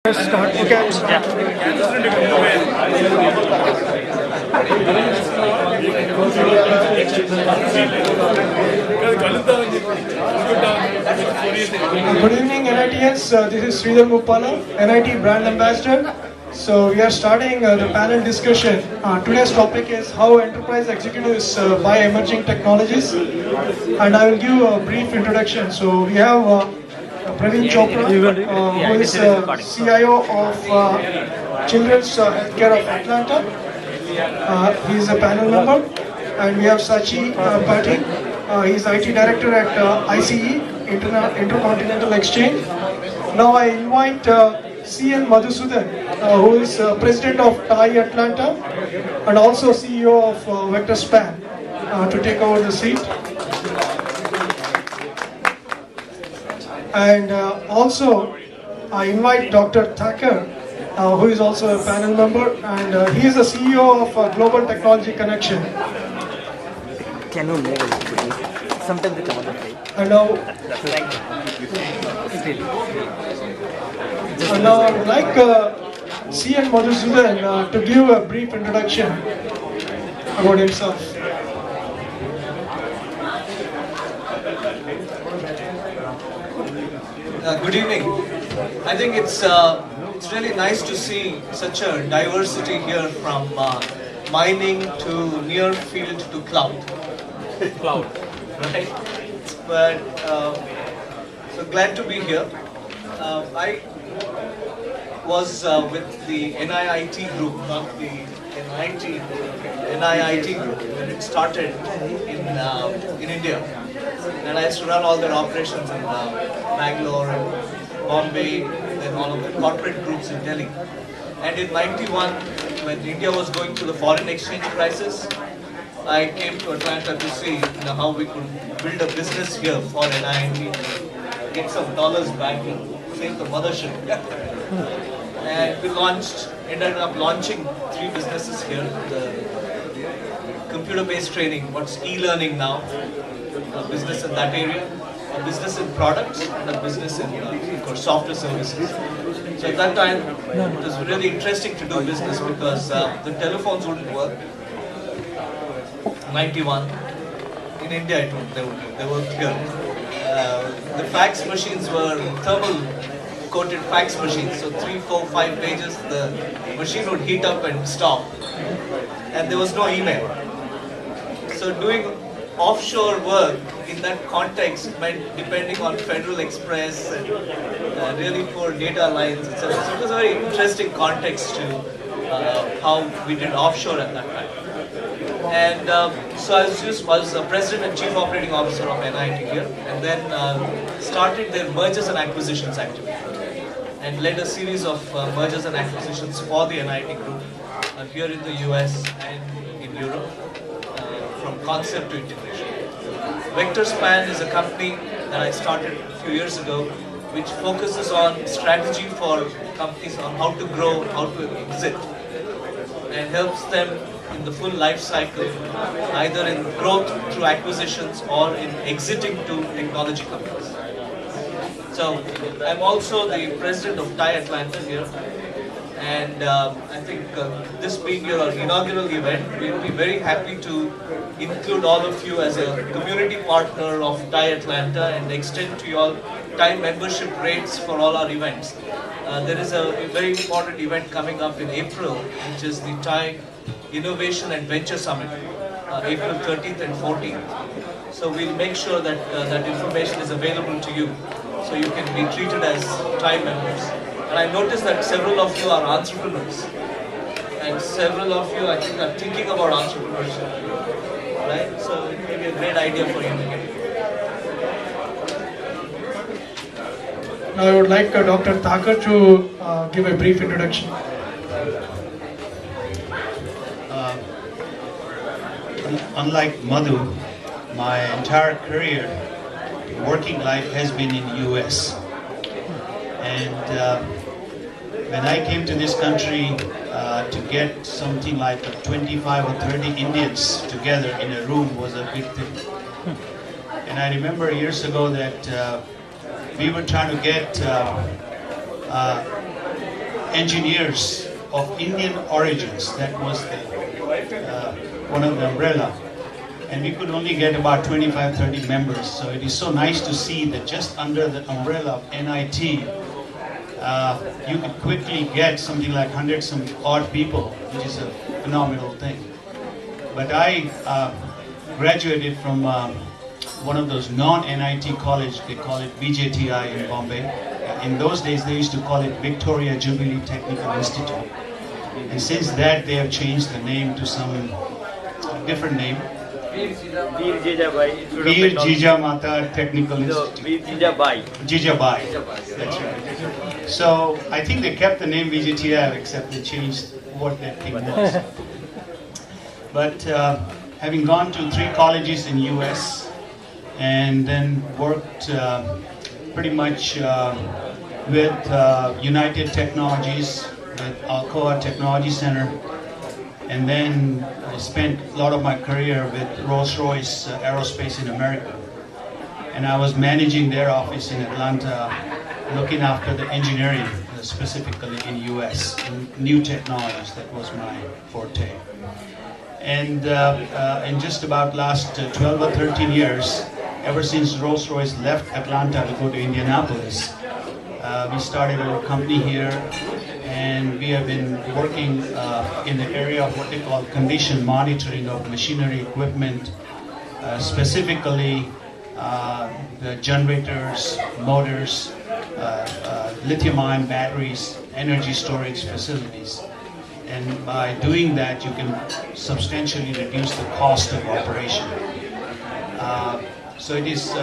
Start. Okay, I'll start. Good evening, NITians. This is Sridhar Muppalla, NIT Brand Ambassador. So we are starting the panel discussion. Today's topic is how enterprise executives buy emerging technologies, and I will give a brief introduction. So we have Praveen Chopra, who is CIO of Children's Healthcare of Atlanta. He is a panel member. And we have Sachi, Pati. He is IT Director at ICE, Intercontinental Exchange. Now I invite CN Madhusudan, who is President of TI Atlanta and also CEO of Vector Span, to take over the seat. And also, I invite Dr. Thakker, who is also a panel member, and he is the CEO of Global Technology Connection. Can you move a little bit? Sometimes they come on the plate. And now, I would like CN Madhusudan to give a brief introduction about himself. Good evening. I think it's really nice to see such a diversity here from mining to near field to cloud. Right? But so glad to be here. I was with the NIT group, not the NIT group, when it started in India. And I used to run all their operations in Bangalore and Bombay, and all of the corporate groups in Delhi. And in '91, when India was going through the foreign exchange crisis, I came to Atlanta to see how we could build a business here for NIT, get some dollars back and save the mothership. And we ended up launching 3 businesses here. The computer-based training, what's e-learning now, a business in that area, a business in products, and a business in of course, software services. So at that time, it was really interesting to do business because the telephones wouldn't work. 91. In India, they worked here. The fax machines were thermal coated fax machines, so 3, 4, 5 pages, the machine would heat up and stop. And there was no email. So doing offshore work in that context meant depending on Federal Express and really poor data lines, etc. So it was a very interesting context to how we did offshore at that time. And so I was President and Chief Operating Officer of NIT here, and then started their mergers and acquisitions activity, and led a series of mergers and acquisitions for the NIT group here in the US and in Europe, from concept to integration. Vector Span is a company that I started a few years ago, which focuses on strategy for companies on how to grow, how to exit, and helps them in the full life cycle, either in growth through acquisitions or in exiting to technology companies. So I'm also the president of TI Atlanta here, and I think this being your inaugural event, we'll be very happy to include all of you as a community partner of TI Atlanta and extend to you all TI membership rates for all our events. There is a very important event coming up in April, which is the TI Innovation and Venture Summit, April 13th and 14th. So we'll make sure that that information is available to you, so you can be treated as TI members. And I noticed that several of you are entrepreneurs, and several of you, I think, are thinking about entrepreneurship, right? So it may be a great idea for you to get. Now I would like Dr. Thakker to give a brief introduction. Unlike Madhu, my entire career, working life has been in US. And when I came to this country to get something like 25 or 30 Indians together in a room was a big thing. And I remember years ago that we were trying to get engineers of Indian origins. That was one of the umbrella. And we could only get about 25, 30 members. So it is so nice to see that just under the umbrella of NIT, you could quickly get something like 100 some odd people, which is a phenomenal thing. But I graduated from one of those non-NIT college, they call it VJTI in Bombay. In those days, they used to call it Victoria Jubilee Technical Institute. And since that, they have changed the name to some different name. Veer Jijamata Technical Institute. Jijabai. That's right. So I think they kept the name VJTI, except they changed what that thing was. But having gone to 3 colleges in US and then worked pretty much with United Technologies, with Alcoa Technology Center, and then I spent a lot of my career with Rolls-Royce Aerospace in America. And I was managing their office in Atlanta, looking after the engineering, specifically in US, new technologies. That was my forte. And in just about last 12 or 13 years, ever since Rolls-Royce left Atlanta to go to Indianapolis, we started our company here, and we have been working in the area of what they call condition monitoring of machinery equipment, specifically the generators, motors, lithium-ion batteries, energy storage facilities. And by doing that, you can substantially reduce the cost of operation. So it is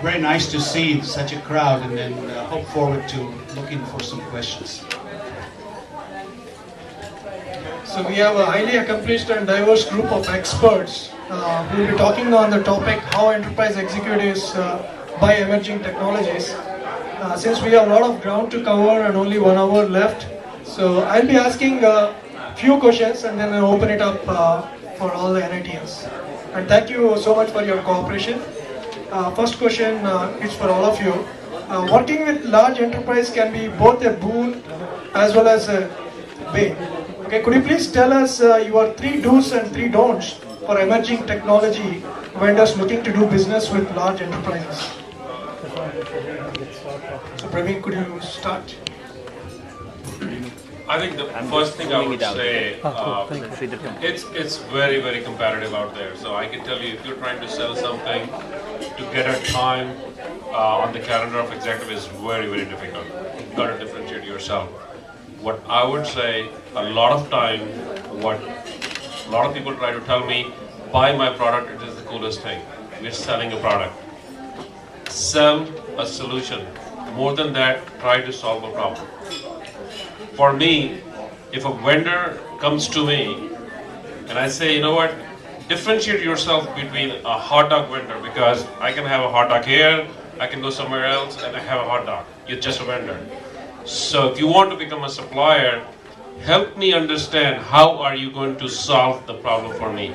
very nice to see such a crowd, and then hope forward to looking for some questions. So we have a highly accomplished and diverse group of experts who will be talking on the topic how enterprise executives buy emerging technologies. Since we have a lot of ground to cover and only 1 hour left, so I'll be asking a few questions and then I'll open it up for all the NITians. And thank you so much for your cooperation. First question is for all of you. Working with large enterprise can be both a boon as well as a bane. Okay, could you please tell us your 3 do's and 3 don'ts for emerging technology vendors looking to do business with large enterprises? So Praveen, could you start? I think the first thing I would say, it's very, very competitive out there. So I can tell you, if you're trying to sell something, to get a time on the calendar of executive is very, very difficult. You've got to differentiate yourself. What I would say, a lot of time, what a lot of people try to tell me, buy my product, it is the coolest thing. We're selling a product. Sell a solution. More than that, try to solve a problem. For me, if a vendor comes to me and I say, you know what, differentiate yourself between a hot dog vendor, because I can have a hot dog here, I can go somewhere else and I have a hot dog. You're just a vendor. So if you want to become a supplier, help me understand how are you going to solve the problem for me.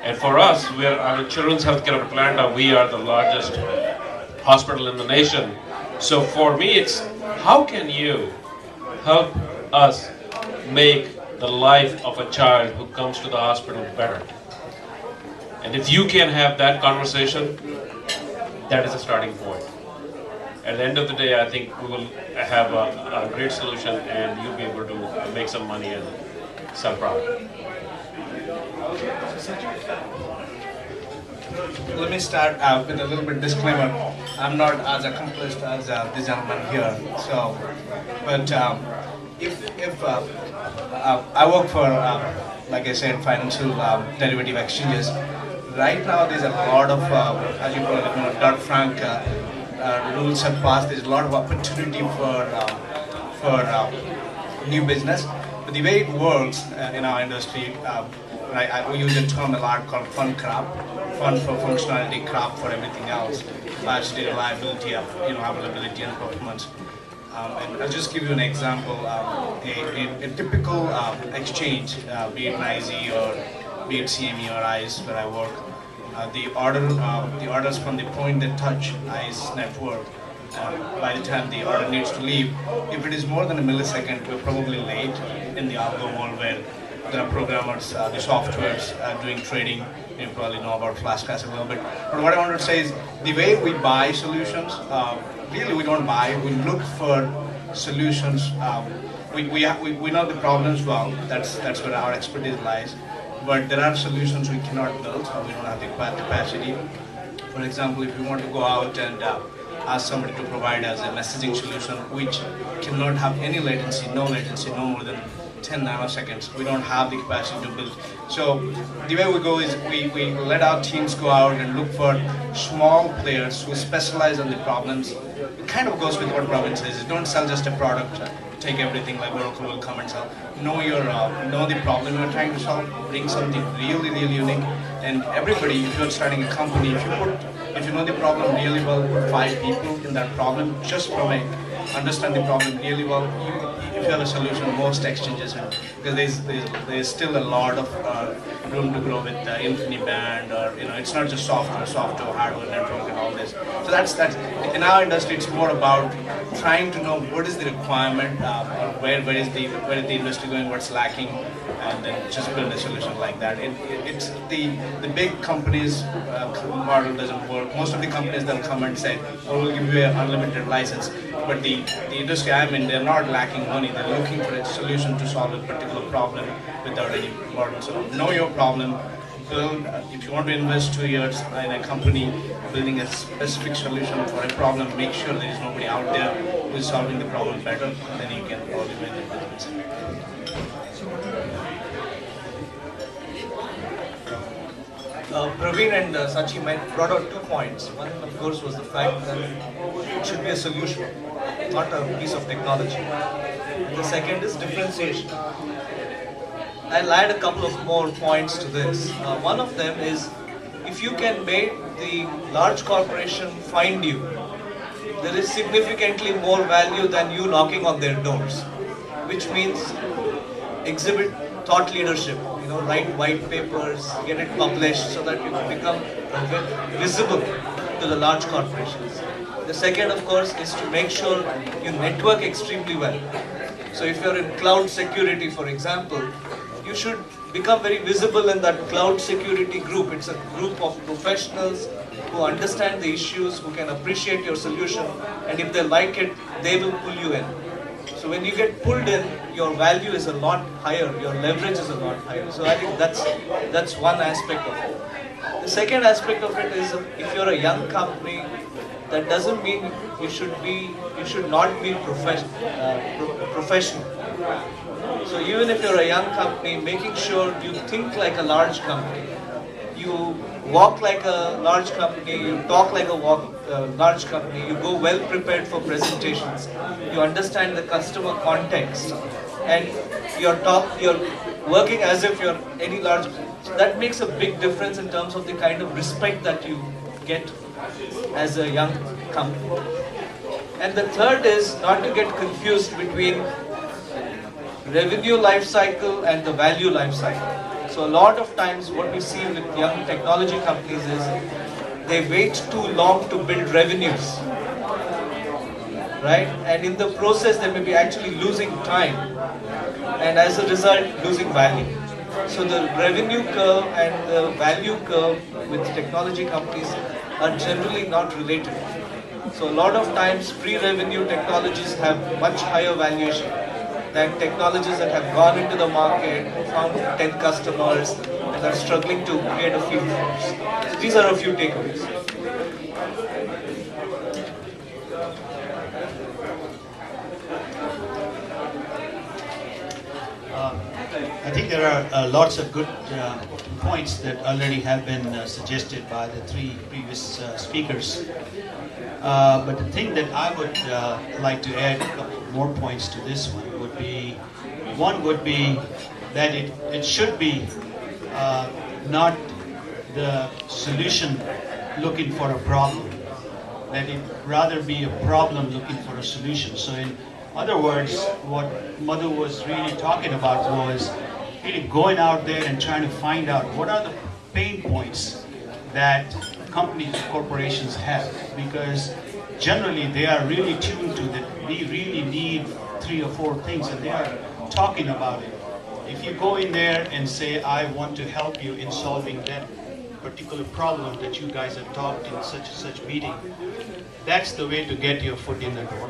And for us, we are at Children's Healthcare of Atlanta, we are the largest hospital in the nation. So for me, it's how can you help us make the life of a child who comes to the hospital better. And if you can have that conversation, that is a starting point. At the end of the day, I think we will have a great solution and you'll be able to make some money and sell product. Let me start with a little bit disclaimer. I'm not as accomplished as this gentleman here. So, but if I work for, like I said, financial derivative exchanges. Right now, there's a lot of, as you call it, Dodd-Frank rules have passed. There's a lot of opportunity for new business. But the way it works in our industry, we use a term a lot called fun crop, fun for functionality, crop for everything else, capacity, reliability, availability and performance. And I'll just give you an example. A typical exchange, be it NISE or be it CME or ICE where I work, the orders from the point they touch ICE network by the time the order needs to leave. If it is more than a millisecond, we're probably late in the algo world where there are programmers, the softwares doing trading. You probably know about flash cash a little bit. But what I wanted to say is the way we buy solutions, really we don't buy, we look for solutions. We know the problems well, that's where our expertise lies. But there are solutions we cannot build, we don't have the capacity. For example, if you want to go out and ask somebody to provide us a messaging solution which cannot have any latency, no more than 10 nanoseconds, we don't have the capacity to build. So the way we go is we let our teams go out and look for small players who specialize on the problems. It kind of goes with what Praveen says, don't sell just a product, take everything like Oracle will come and sell. Know the problem you're trying to solve, bring something really unique. And everybody, if you're starting a company, if you know the problem really well, put 5 people in that problem, just from understand the problem really well, if you have a solution, most exchanges have, because there's still a lot of room to grow with InfiniBand, or it's not just software, hardware, network, and all this. So that's in our industry, it's more about trying to know what is the requirement, where is the industry going, what's lacking, and then just build a solution like that. It's the big companies model doesn't work. Most of the companies they'll come and say, "Oh, we'll give you an unlimited license," but the industry I'm in, they're not lacking money. They're looking for a solution to solve a particular problem without any burden. So know your problem. Build. If you want to invest 2 years in a company building a specific solution for a problem, make sure there is nobody out there who is solving the problem better. Then you can probably win the business. Praveen and Sachi brought out 2 points. One, of course, was the fact that it should be a solution, not a piece of technology. And the second is differentiation. I'll add a couple of more points to this. One of them is, if you can make the large corporation find you, there is significantly more value than you knocking on their doors, which means exhibit thought leadership, write white papers, get it published so that you can become visible to the large corporations. The second, of course, is to make sure you network extremely well. So if you're in cloud security, for example, you should become very visible in that cloud security group. It's a group of professionals who understand the issues, who can appreciate your solution, and if they like it, they will pull you in. So when you get pulled in, your value is a lot higher, your leverage is a lot higher. So I think that's one aspect of it. The second aspect of it is, if you're a young company, that doesn't mean you should not be professional. So even if you're a young company, making sure you think like a large company, you walk like a large company, you talk like a large company, you go well prepared for presentations, you understand the customer context, and you're working as if you're any large. So that makes a big difference in terms of the kind of respect that you get as a young company. And the third is not to get confused between revenue life cycle and the value life cycle. So a lot of times what we see with young technology companies is they wait too long to build revenues, right? And in the process they may be actually losing time, and as a result losing value. So the revenue curve and the value curve with technology companies are generally not related. So a lot of times pre-revenue technologies have much higher valuation than technologies that have gone into the market, found 10 customers, and are struggling to create a field force. So these are a few takeaways. I think there are lots of good points that already have been suggested by the 3 previous speakers. But the thing that I would like to add a couple more points to this one would be that it should be not the solution looking for a problem, that it rather be a problem looking for a solution. So in other words, what Madhu was really talking about was really going out there and trying to find out what are the pain points that companies, corporations have. Because generally they are really tuned to that we really need 3 or 4 things, and they are talking about it. If you go in there and say, I want to help you in solving that particular problem that you guys have talked in such and such meeting, that's the way to get your foot in the door.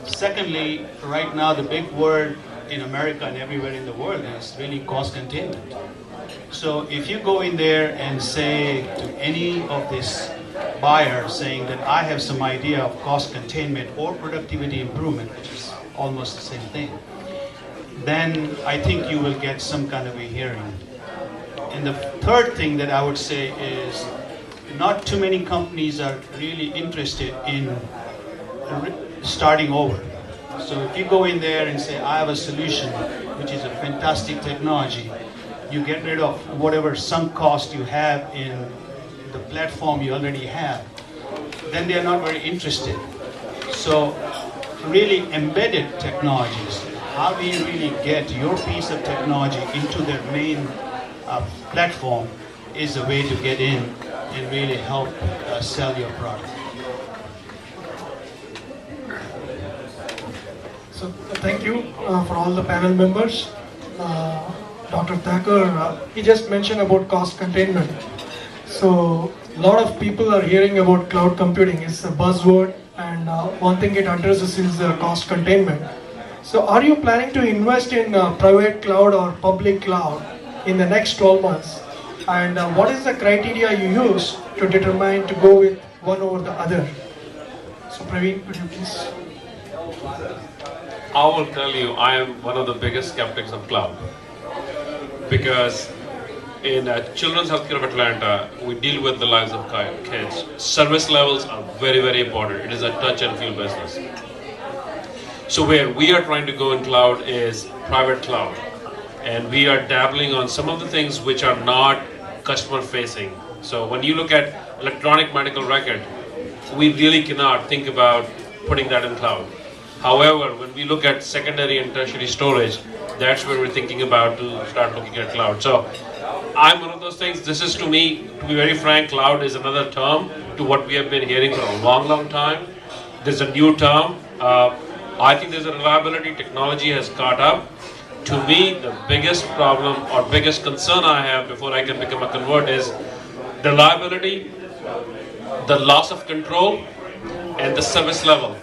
Secondly, right now the big word in America and everywhere in the world is really cost containment. So if you go in there and say to any of this buyer saying that I have some idea of cost containment or productivity improvement, which is almost the same thing, then I think you will get some kind of a hearing. And the third thing that I would say is not too many companies are really interested in starting over. So if you go in there and say, I have a solution, which is a fantastic technology, you get rid of whatever sunk cost you have in the platform you already have, then they are not very interested. So really embedded technologies, how do you really get your piece of technology into their main platform is a way to get in and really help sell your product. So thank you for all the panel members. Dr. Thakker, he just mentioned about cost containment. So a lot of people are hearing about cloud computing. It's a buzzword, and one thing it addresses is cost containment. So are you planning to invest in private cloud or public cloud in the next 12 months? And what is the criteria you use to determine to go with one over the other? So Praveen, could you please? I will tell you, I am one of the biggest skeptics of cloud. Because in Children's Healthcare of Atlanta, we deal with the lives of kids. Service levels are very, very important. It is a touch and feel business. So where we are trying to go in cloud is private cloud. And we are dabbling on some of the things which are not customer facing. So when you look at electronic medical record, we really cannot think about putting that in cloud. However, when we look at secondary and tertiary storage, that's where we're thinking about to start looking at cloud. So I'm one of those things. This is, to me, to be very frank, cloud is another term to what we have been hearing for a long, long time. There's a new term. I think there's a reliability. Technology has caught up. To me, the biggest problem or biggest concern I have before I can become a convert is the reliability, the loss of control, and the service level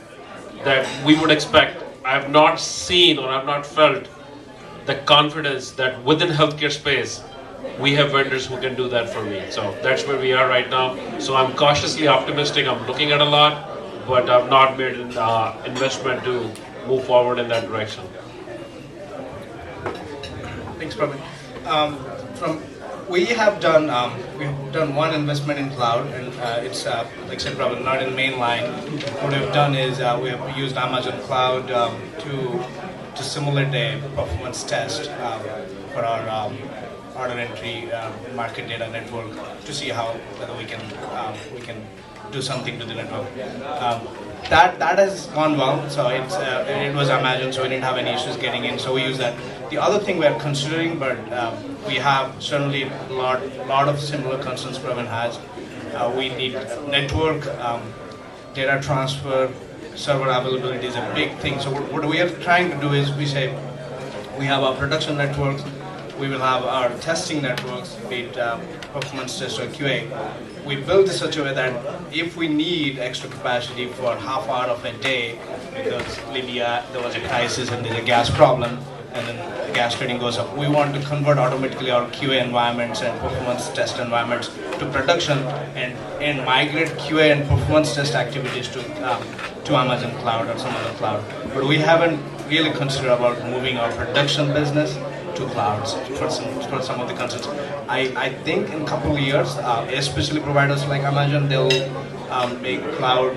that we would expect. I have not seen or I have not felt the confidence that within healthcare space, we have vendors who can do that for me. So that's where we are right now. So I'm cautiously optimistic. I'm looking at a lot, but I've not made an investment to move forward in that direction. Thanks, Praveen. We have done one investment in cloud, and it's like I said, probably not in mainline. What we've done is we have used Amazon Cloud to simulate a performance test for our order entry market data network to see whether we can do something to the network. That has gone well. So it was Amazon, so we didn't have any issues getting in. So we use that. The other thing we are considering, but we have certainly a lot of similar concerns Praveen has. We need network, data transfer, server availability is a big thing. So what we are trying to do is we say we have our production networks, we will have our testing networks, be it performance test or QA. We build this such a way that if we need extra capacity for half hour of a day, because Libya, there was a crisis and there's a gas problem, and then the gas trading goes up, we want to convert automatically our QA environments and performance test environments to production and migrate QA and performance test activities to Amazon Cloud or some other cloud. But we haven't really considered about moving our production business to clouds for some of the concerns. I think in a couple of years, especially providers like Amazon, they'll make cloud,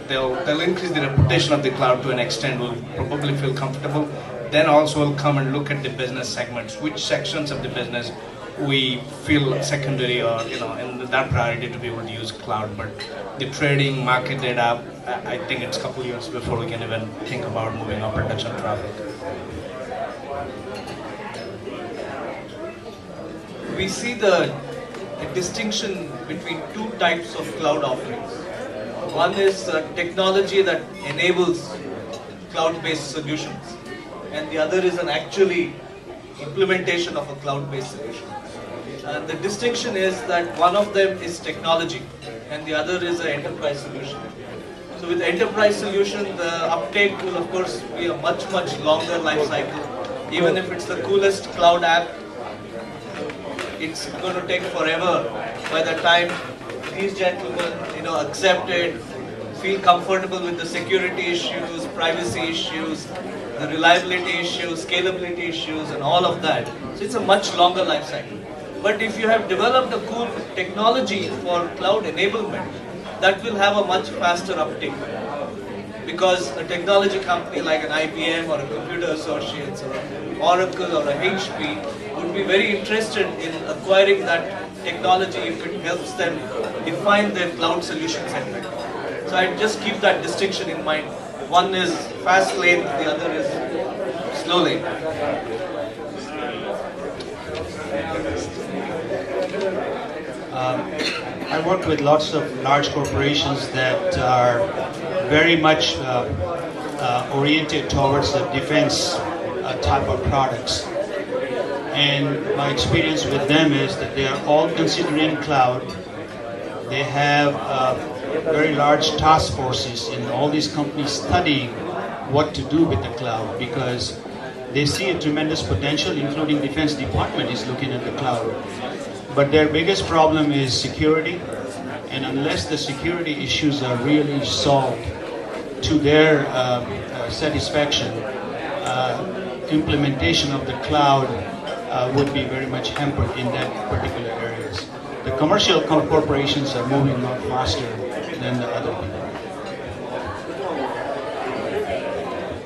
they'll increase the reputation of the cloud to an extent, will probably feel comfortable. Then also will come and look at the business segments, which sections of the business we feel secondary or in that priority to be able to use cloud. But the trading, market data, I think it's a couple of years before we can even think about moving our production traffic. We see the a distinction between two types of cloud offerings. One is technology that enables cloud-based solutions, and the other is an actually implementation of a cloud-based solution. And the distinction is that one of them is technology and the other is an enterprise solution. So with enterprise solution, the uptake will of course be a much longer life cycle. Even if it's the coolest cloud app, it's going to take forever by the time these gentlemen, accept it, feel comfortable with the security issues, privacy issues, the reliability issues, scalability issues, and all of that. So it's a much longer life cycle. But if you have developed a cool technology for cloud enablement, that will have a much faster uptake. Because a technology company like an IBM or a Computer Associates or an Oracle or a HP would be very interested in acquiring that technology if it helps them define their cloud solution segment. So I just keep that distinction in mind. One is fast lane, the other is slow lane. I work with lots of large corporations that are very much oriented towards the defense type of products. And my experience with them is that they are all considering cloud. They have very large task forces in all these companies studying what to do with the cloud because they see a tremendous potential, including Defense Department is looking at the cloud. But their biggest problem is security, and unless the security issues are really solved to their satisfaction, implementation of the cloud would be very much hampered in that particular areas. The commercial corporations are moving a lot faster than the other people.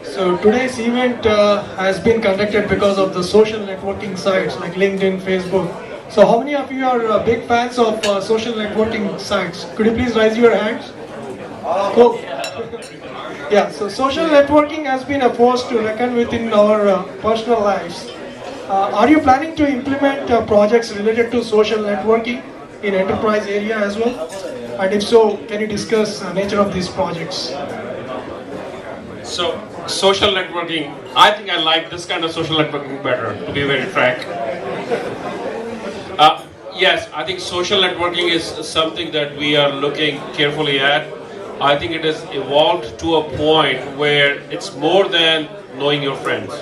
So today's event has been conducted because of the social networking sites like LinkedIn, Facebook. So how many of you are big fans of social networking sites? Could you please raise your hands? Cool. Yeah, so social networking has been a force to reckon with in our personal lives. Are you planning to implement projects related to social networking in enterprise area as well? And if so, can you discuss the nature of these projects? So, social networking, I think I like this kind of social networking better, to be very frank. Yes, I think social networking is something that we are looking carefully at. I think it has evolved to a point where it's more than knowing your friends.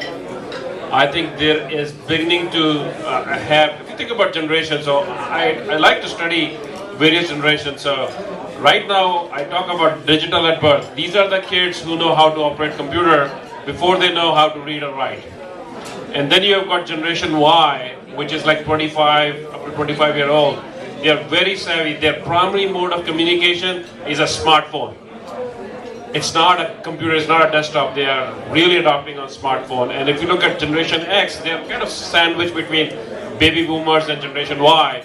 I think there is beginning to have, if you think about generations, so I like to study various generations. So right now I talk about digital at birth. These are the kids who know how to operate computer before they know how to read or write. And then you have got generation Y, which is like 25, up to 25-year-old. They are very savvy. Their primary mode of communication is a smartphone. It's not a computer, it's not a desktop. They are really adopting on smartphone. And if you look at Generation X, they are kind of sandwiched between baby boomers and Generation Y.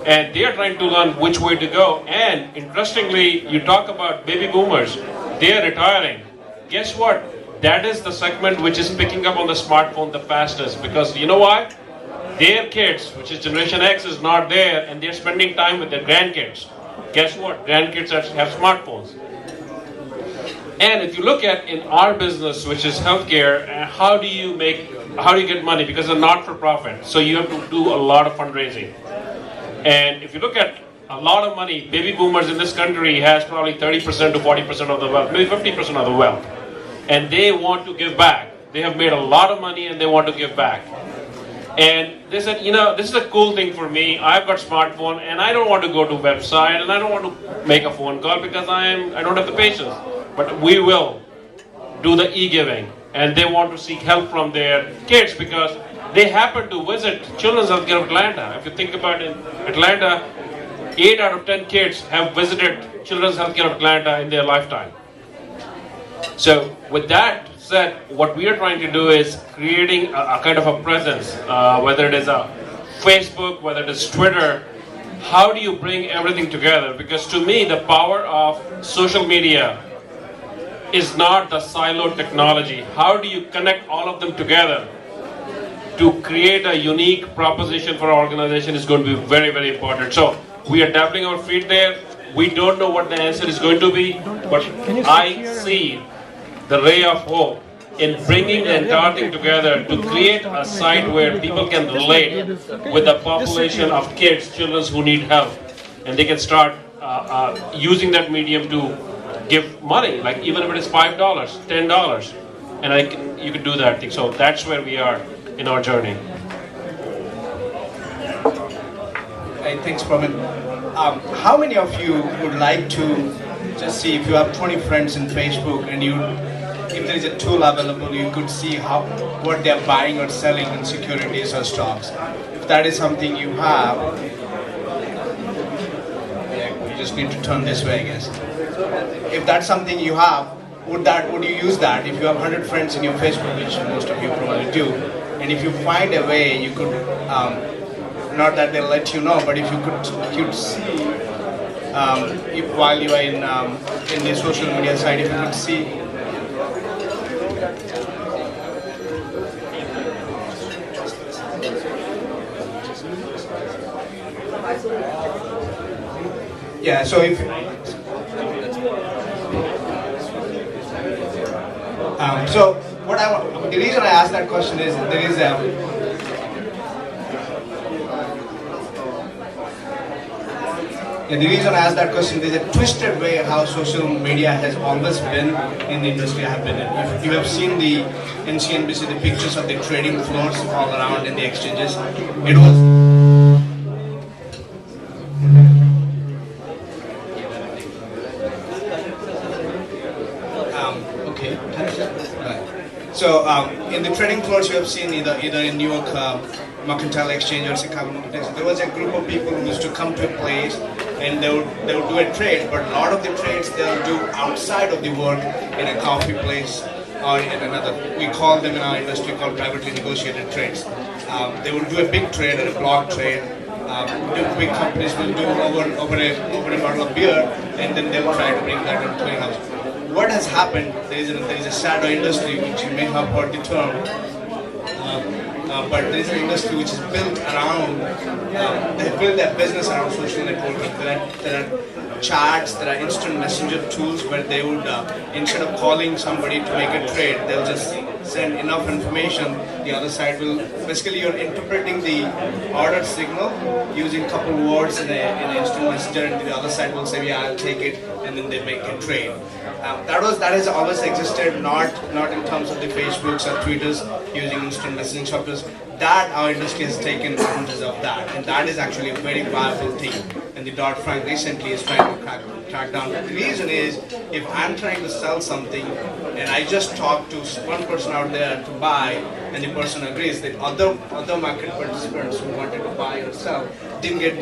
And they are trying to learn which way to go. And interestingly, you talk about baby boomers, they are retiring. Guess what? That is the segment which is picking up on the smartphone the fastest. Because you know why? Their kids, which is Generation X, is not there, and they're spending time with their grandkids. Guess what? Grandkids have smartphones. And if you look at in our business, which is healthcare, how do you get money? Because it's a not-for-profit, so you have to do a lot of fundraising. And if you look at a lot of money, baby boomers in this country has probably 30% to 40% of the wealth, maybe 50% of the wealth. And they want to give back. They have made a lot of money and they want to give back. And they said, this is a cool thing for me. I've got smartphone and I don't want to go to website and I don't want to make a phone call because I don't have the patience. But we will do the e-giving. And they want to seek help from their kids because they happen to visit Children's Healthcare of Atlanta. If you think about it, in Atlanta, 8 out of 10 kids have visited Children's Healthcare of Atlanta in their lifetime. So with that said, what we are trying to do is creating a kind of a presence, whether it is a Facebook, whether it is Twitter. How do you bring everything together? Because to me, the power of social media is not the siloed technology. How do you connect all of them together to create a unique proposition for our organization is going to be very, very important. So we are dabbling our feet there. We don't know what the answer is going to be, but I see the ray of hope in bringing the entire thing together to create a site where people can relate with the population of kids, children who need help, and they can start using that medium to give money, like even if it is $5, $10, and you can do that thing. So that's where we are in our journey. Hey, thanks, Praveen. How many of you would like to just see if you have 20 friends in Facebook and if there is a tool available, you could see what they are buying or selling in securities or stocks. If that is something you have, you just need to turn this way, I guess. If that's something you have, would you use that? If you have 100 friends in your Facebook, which most of you probably do, and if you find a way, you could, not that they'll let you know, but if you'd see, if while you are in the social media side, if you could see. Yeah, so if so what the reason I asked that question is there is the reason I asked that question, there's a twisted way how social media has always been in the industry I have been in. If you have seen the NCNBC, the pictures of the trading floors all around in the exchanges, it was So in the trading floors you have seen either in New York Mercantile Exchange or Chicago Mercantile Exchange, there was a group of people who used to come to a place and they would do a trade, but a lot of the trades they'll do outside of the work in a coffee place or in another, we call them in our industry called privately negotiated trades. They would do a big trade or a block trade. Big companies will do over a bottle of beer and then they'll try to bring that into the house. What has happened, there is a shadow industry which you may have heard the term, but there is an industry which is built around, they build their business around social networking. There are chats, there are instant messenger tools where they would, instead of calling somebody to make a trade, they'll just send enough information, the other side will, basically you're interpreting the order signal using a couple words in an instant messenger and the other side will say, yeah, I'll take it, and then they make a trade. That has always existed, not in terms of the Facebooks or Twitters using instant messaging software. That our industry has taken advantage of that, and that is actually a very viable thing. And the Dodd-Frank recently is trying to track down. The reason is, if I'm trying to sell something and I just talk to one person out there to buy, and the person agrees, that other market participants who wanted to buy or sell didn't get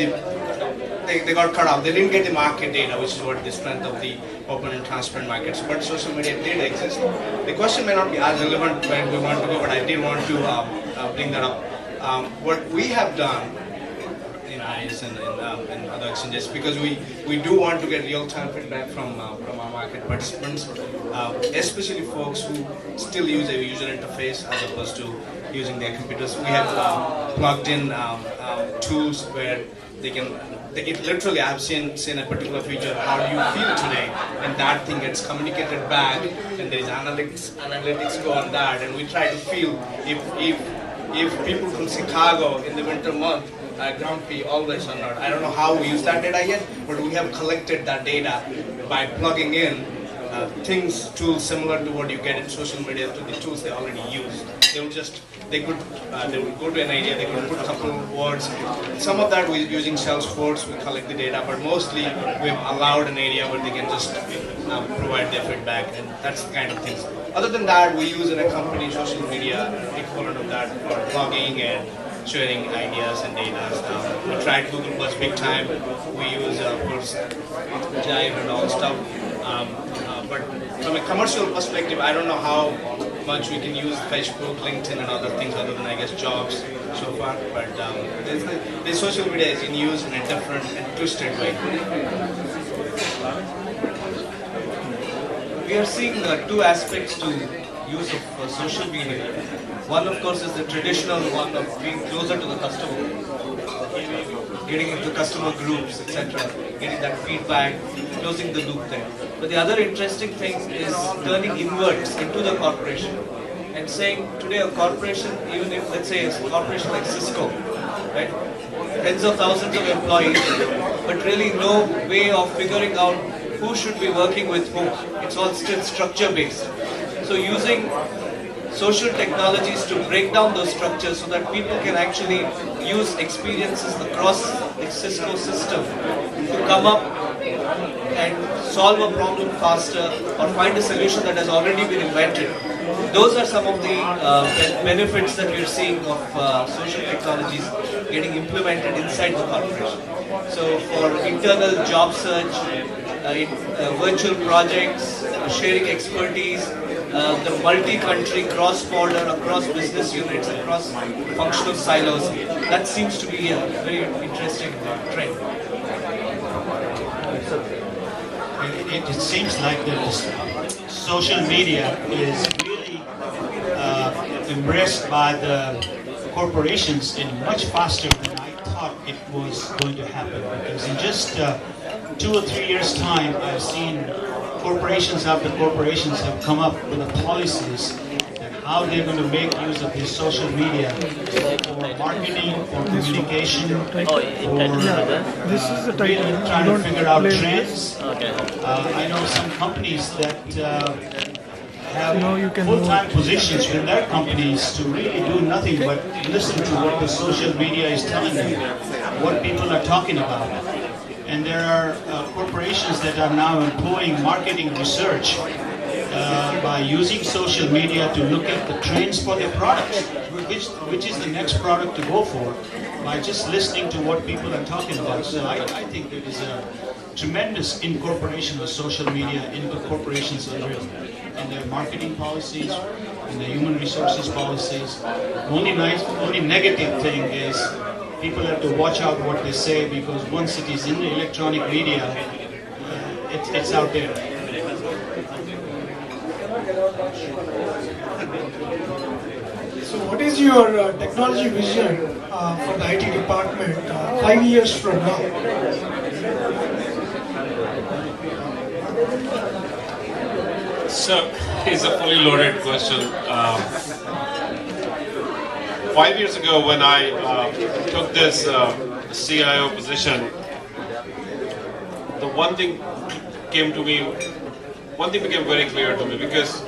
they got cut off. They didn't get the market data, which is what the strength of the open and transparent markets. But social media did exist. The question may not be as relevant where we want to go, but I did want to bring that up. What we have done in ICE and in other exchanges, because we do want to get real-time feedback from our market participants, especially folks who still use a user interface as opposed to using their computers. We have plugged in tools where they can. Literally, I've seen a particular feature. How do you feel today? And that thing gets communicated back, and there is analytics go on that, and we try to feel if people from Chicago in the winter month are grumpy always or not. I don't know how we use that data yet, but we have collected that data by plugging in tools similar to what you get in social media to the tools they already use. They would go to an idea, they could put a couple of words. Some of that we're using Salesforce, we collect the data, but mostly we've allowed an area where they can just provide their feedback, and that's the kind of things. Other than that, we use in a company social media equivalent of that for blogging and sharing ideas and data. We tried Google Plus big time. We use, of course, Jive and all stuff. But from a commercial perspective, I don't know how much we can use Facebook, LinkedIn, and other things other than, I guess, jobs so far. But the social media is in use in a different and twisted way. We are seeing two aspects to use of social media. One, of course, is the traditional one of being closer to the customer, getting into customer groups, etc., getting that feedback, closing the loop there. But the other interesting thing is turning inwards into the corporation and saying today a corporation, even if let's say it's a corporation like Cisco, right? Tens of thousands of employees, but really no way of figuring out who should be working with whom. It's all still structure based. So using social technologies to break down those structures so that people can actually use experiences across the Cisco system to come up and solve a problem faster or find a solution that has already been invented. Those are some of the benefits that we're seeing of social technologies getting implemented inside the corporation. So for internal job search, virtual projects, sharing expertise, the multi-country, cross-border, across business units, across functional silos, that seems to be a very interesting trend. It seems like the social media is really embraced by the corporations in much faster than I thought it was going to happen. Because in just 2 or 3 years' time, I've seen corporations after corporations have come up with the policies that how they're going to make use of this social media for marketing, for communication, for This is the title. really trying to figure out trends. I know some companies that have full-time positions in their companies to really do nothing but listen to what the social media is telling them, what people are talking about. And there are corporations that are now employing marketing research by using social media to look at the trends for their products, which is the next product to go for, by just listening to what people are talking about. So I think there is a tremendous incorporation of social media into corporations in their marketing policies, in their human resources policies. Only negative thing is people have to watch out what they say, because once it is in the electronic media, it's out there. So what is your technology vision for the IT department 5 years from now? So, it's a fully loaded question. 5 years ago, when I took this CIO position, the one thing became very clear to me, because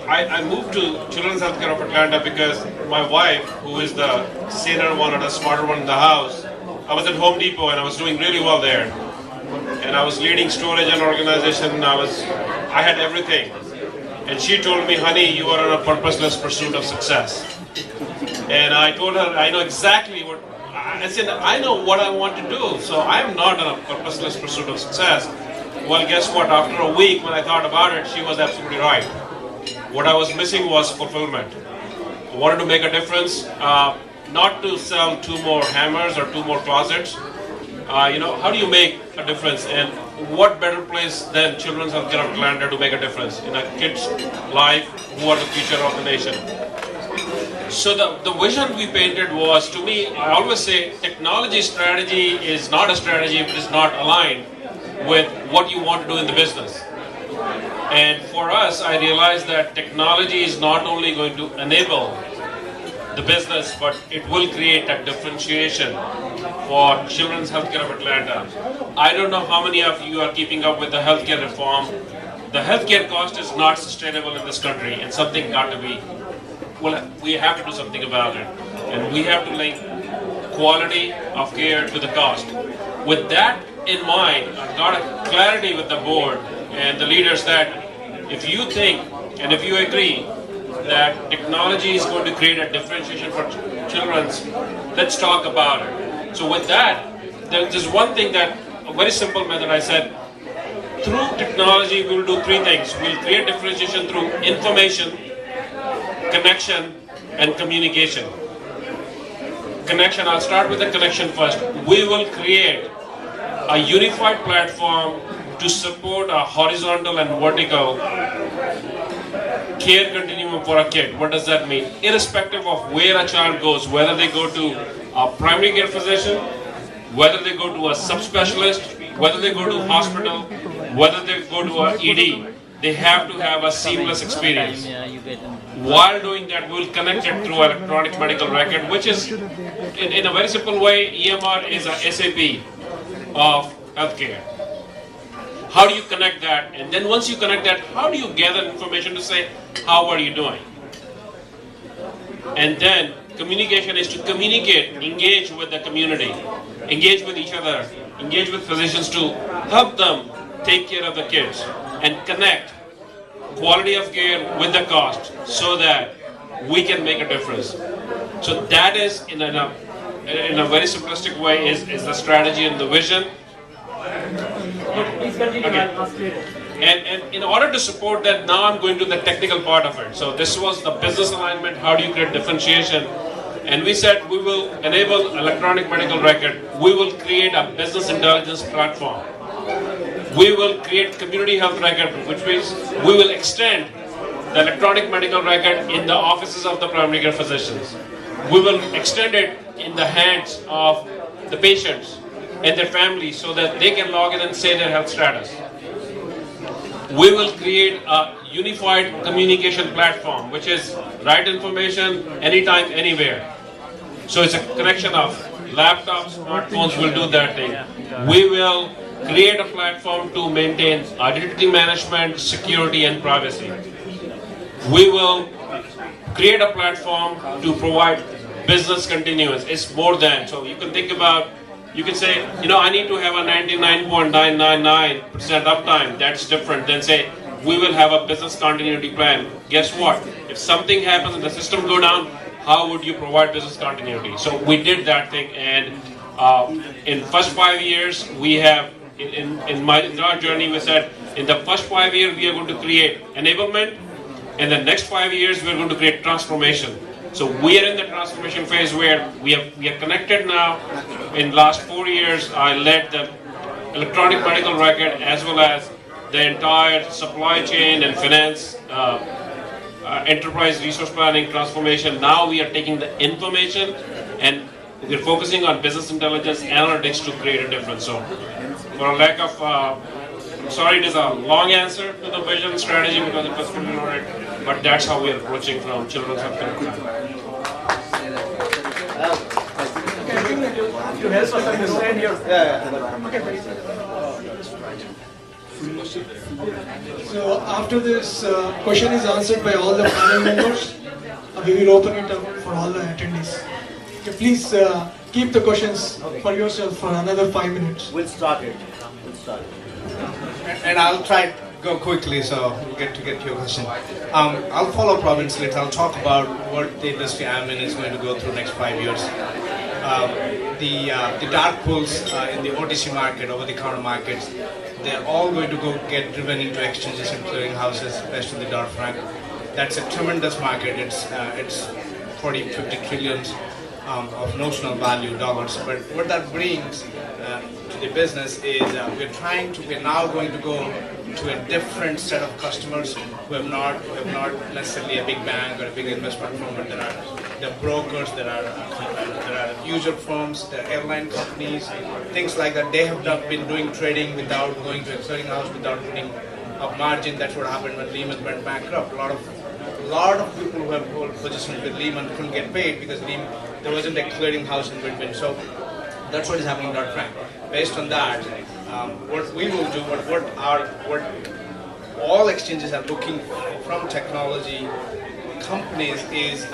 I moved to Children's Healthcare of Atlanta because my wife, who is the senior one or the smarter one in the house, I was at Home Depot and I was doing really well there. And I was leading storage and organization, I had everything. And she told me, honey, you are on a purposeless pursuit of success. And I told her, I know exactly what, I said, I know what I want to do, so I'm not on a purposeless pursuit of success. Well, guess what, after a week when I thought about it, she was absolutely right. What I was missing was fulfillment. I wanted to make a difference, not to sell 2 more hammers or 2 more closets. How do you make a difference? And what better place than Children's Healthcare of Atlanta to make a difference in a kid's life who are the future of the nation? So the vision we painted was, to me, I always say technology strategy is not a strategy if it is not aligned with what you want to do in the business. And for us, I realized that technology is not only going to enable the business, but it will create a differentiation for Children's Healthcare of Atlanta. I don't know how many of you are keeping up with the healthcare reform. The healthcare cost is not sustainable in this country, and something got to be, we have to do something about it. And we have to link quality of care to the cost. With that in mind, I got a clarity with the board and the leaders that if you think and if you agree that technology is going to create a differentiation for children's, let's talk about it. So with that, there's one thing that, a very simple method I said, through technology we will do 3 things. We'll create differentiation through information, connection, and communication. Connection, I'll start with the connection first. We will create a unified platform to support a horizontal and vertical care continuum for a kid. What does that mean? Irrespective of where a child goes, whether they go to a primary care physician, whether they go to a subspecialist, whether they go to a hospital, whether they go to a ED, they have to have a seamless experience. While doing that, we'll connect it through electronic medical record, which is, in a very simple way, EMR is a SAP of healthcare. How do you connect that? And then once you connect that, how do you gather information to say, how are you doing? And then communication is to communicate, engage with the community, engage with each other, engage with physicians to help them take care of the kids and connect quality of care with the cost so that we can make a difference. So that is, in a very simplistic way, is the strategy and the vision. Okay. And in order to support that, now I'm going to the technical part of it. So this was the business alignment, how do you create differentiation? And we said we will enable electronic medical record. We will create a business intelligence platform. We will create community health record, which means we will extend the electronic medical record in the offices of the primary care physicians. We will extend it in the hands of the patients and their families so that they can log in and say their health status. We will create a unified communication platform, which is right information anytime, anywhere. So it's a connection of laptops, smartphones will do that thing. We will create a platform to maintain identity management, security, and privacy. We will create a platform to provide business continuance. It's more than, so you can think about, you can say, I need to have a 99.999% uptime. That's different than say, we will have a business continuity plan. Guess what? If something happens and the system go down, how would you provide business continuity? So we did that thing, and in first 5 years, we have, in our journey, we said, in the first 5 years, we are going to create enablement, and the next 5 years, we are going to create transformation. So we are in the transformation phase where we are connected now. In last 4 years, I led the electronic medical record as well as the entire supply chain and finance, enterprise resource planning transformation. Now we are taking the information and we're focusing on business intelligence analytics to create a difference. So for a lack of, sorry, it is a long answer to the vision strategy because it was fully loaded, but that's how we are approaching from children's healthcare. To help us understand your... So after this question is answered by all the panel members, we will open it up for all the attendees. Okay, please keep the questions for yourself for another 5 minutes. We'll start it. And I'll try to go quickly so you get to your question. I'll follow Praveen's lead. I'll talk about what the industry I'm in is going to go through next 5 years. The dark pools in the OTC market, over-the-counter markets, they're all going to get driven into exchanges and clearing houses, especially the Dodd-Frank. That's a tremendous market. It's 40, 50 trillions of notional value dollars. But what that brings to the business is we're now going to go to a different set of customers who have not necessarily a big bank or a big investment firm, but there are brokers, there are user firms, there are airline companies, things like that. They have been doing trading without going to a clearing house, without putting up margin. That's what happened when Lehman went bankrupt. A lot of people who have hold positions with Lehman couldn't get paid because there wasn't a clearing house in between. So that's what is happening in Dodd-Frank. Based on that, what we will do, what all exchanges are looking from technology companies is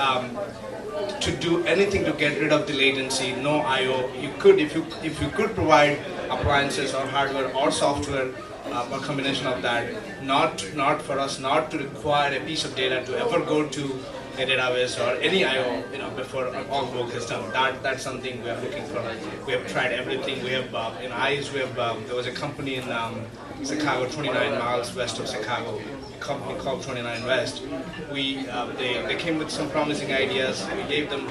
to do anything to get rid of the latency, no I/O. You could, if you could provide appliances or hardware or software, a combination of that, not for us not to require a piece of data to ever go to a database or any I/O, before all work is done. That's something we are looking for. We have tried everything. We have in ICE. We have there was a company in Chicago, 29 miles west of Chicago, a company called 29 West. They came with some promising ideas. We gave them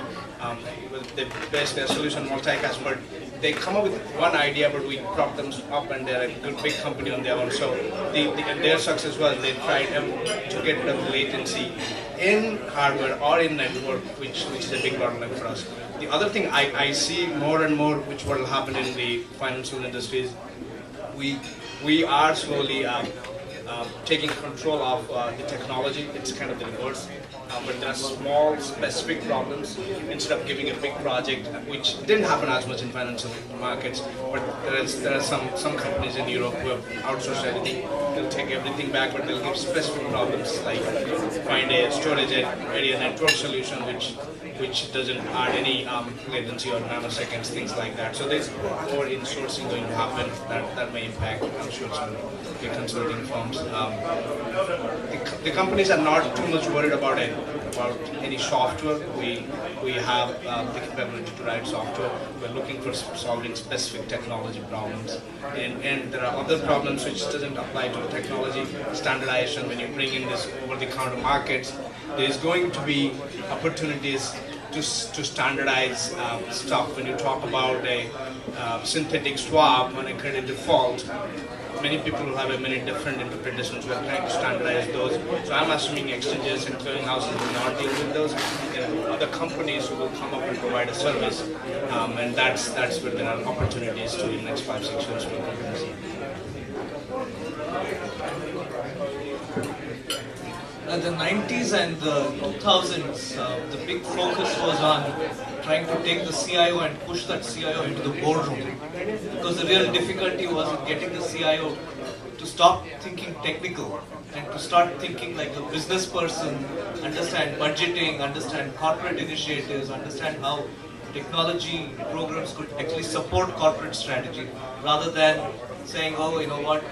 basically a solution, multicast, but they come up with one idea, but we prop them up, and they're a good big company on their own. So their success was they tried to get rid of the latency in hardware or in network, which is a big bottleneck for us. The other thing I see more and more, which will happen in the financial industry, is we are slowly taking control of the technology. It's kind of the reverse. But there are small, specific problems. Instead of giving a big project, which didn't happen as much in financial markets, but there are some companies in Europe who have outsourced everything. They'll take everything back, but they'll give specific problems, like find a storage area network solution which doesn't add any latency or nanoseconds, things like that. So there's more insourcing going to happen that may impact, I'm sure, some of the consulting firms. The companies are not too much worried about any software. We have the capability to write software. We're looking for solving specific technology problems, and there are other problems which doesn't apply to technology. Standardization, when you bring in this over-the-counter markets, there's going to be opportunities to standardize stuff. When you talk about a synthetic swap on a credit default, many people will have many different interpretations. We're trying to standardize those. So I'm assuming exchanges and clearinghouses will not deal with those. There are other companies who will come up and provide a service, and that's where there are opportunities to in the next 5-6 years for companies. In the 90s and the 2000s, the big focus was on trying to take the CIO and push that CIO into the boardroom. Because the real difficulty was in getting the CIO to stop thinking technical and to start thinking like a business person, understand budgeting, understand corporate initiatives, understand how technology programs could actually support corporate strategy, rather than saying, oh, you know what,